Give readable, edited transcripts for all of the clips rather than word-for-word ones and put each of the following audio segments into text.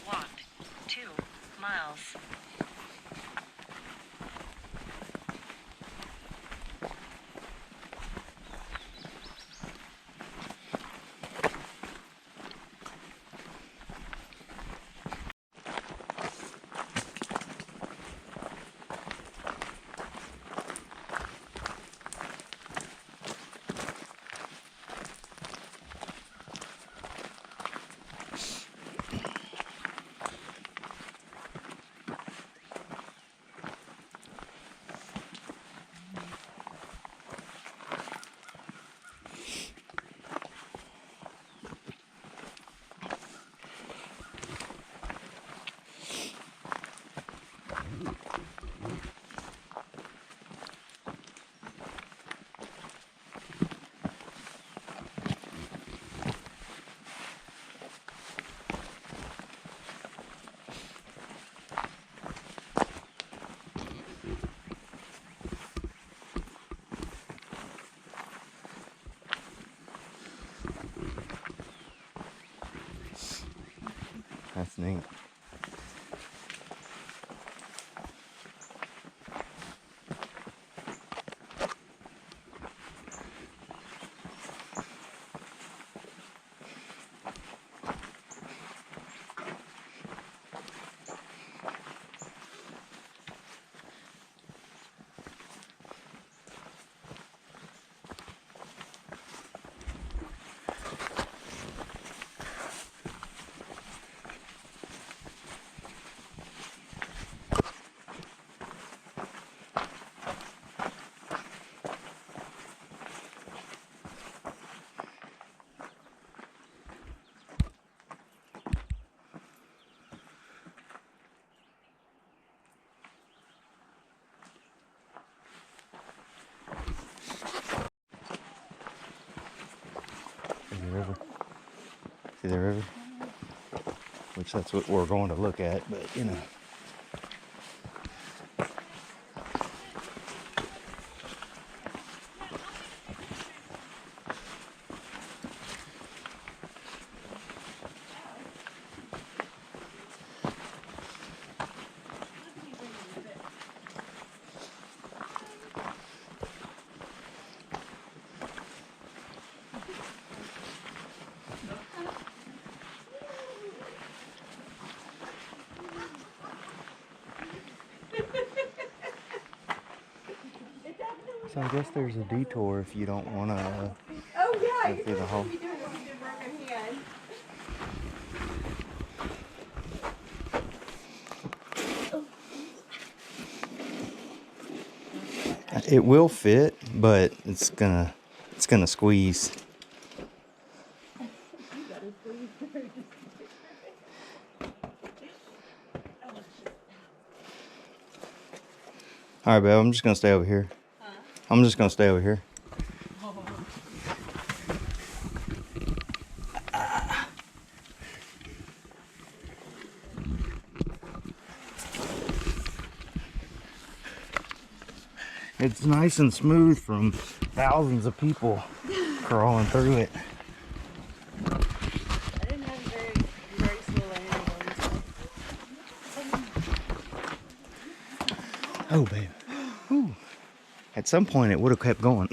Walked 2 miles. That's neat. See the river? See the river? Which that's what we're going to look at, but you know. So I guess there's a detour if you don't want to go through the whole. It will fit, but it's gonna squeeze. All right, babe. I'm just gonna stay over here. I'm just gonna stay over here. It's nice and smooth from thousands of people crawling through it. I didn't have very graceful animals. Oh, babe. Whew. At some point, it would have kept going.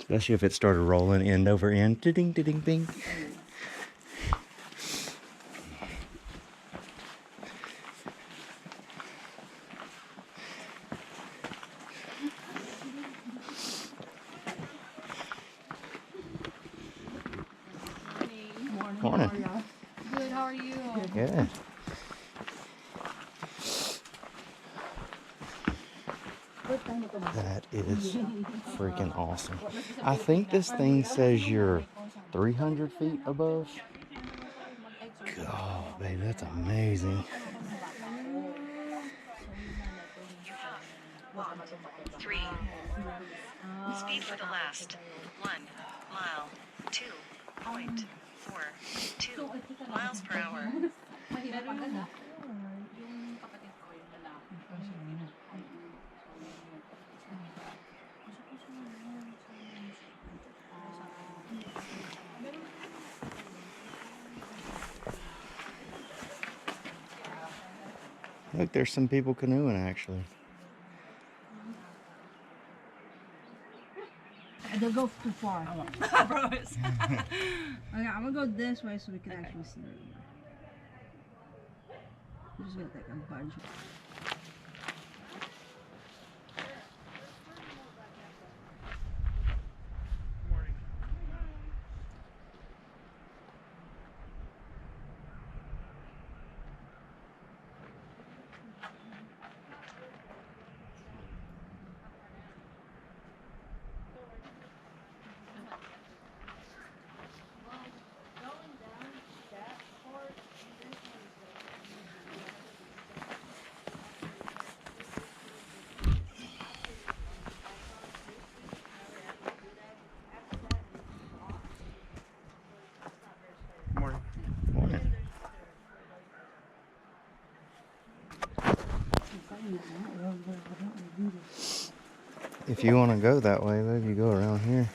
Especially if it started rolling end over end. Ding, ding, ding. Morning. Good, how are you? Good. That is freaking awesome. I think this thing says you're 300 feet above. Oh, baby, that's amazing. 3. Speed for the last 1 mile. 2.42 miles per hour. Look, there's some people canoeing actually. They'll go too far. I promise. Okay, I'm gonna go this way so we can actually see it. I'm just gonna take a bunch. Morning. If you want to go that way, babe, you go around here.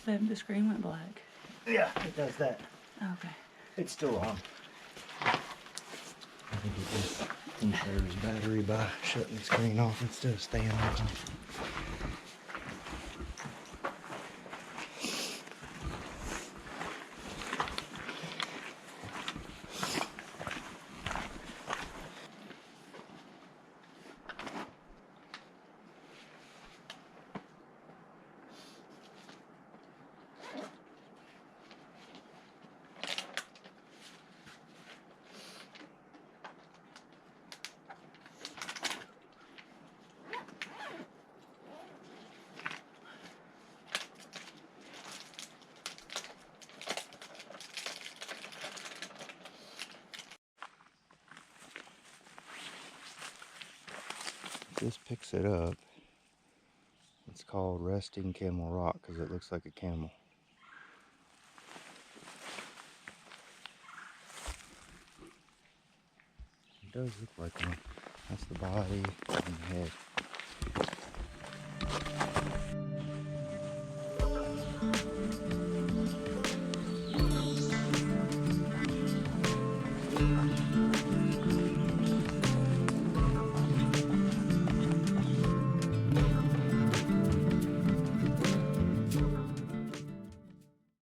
Babe, the screen went black. Yeah, it does that. Okay. It's still on. I think it just conserves battery by shutting the screen off instead of staying on. This picks it up. It's called Resting Camel Rock because it looks like a camel. It does look like one. That's the body and the head.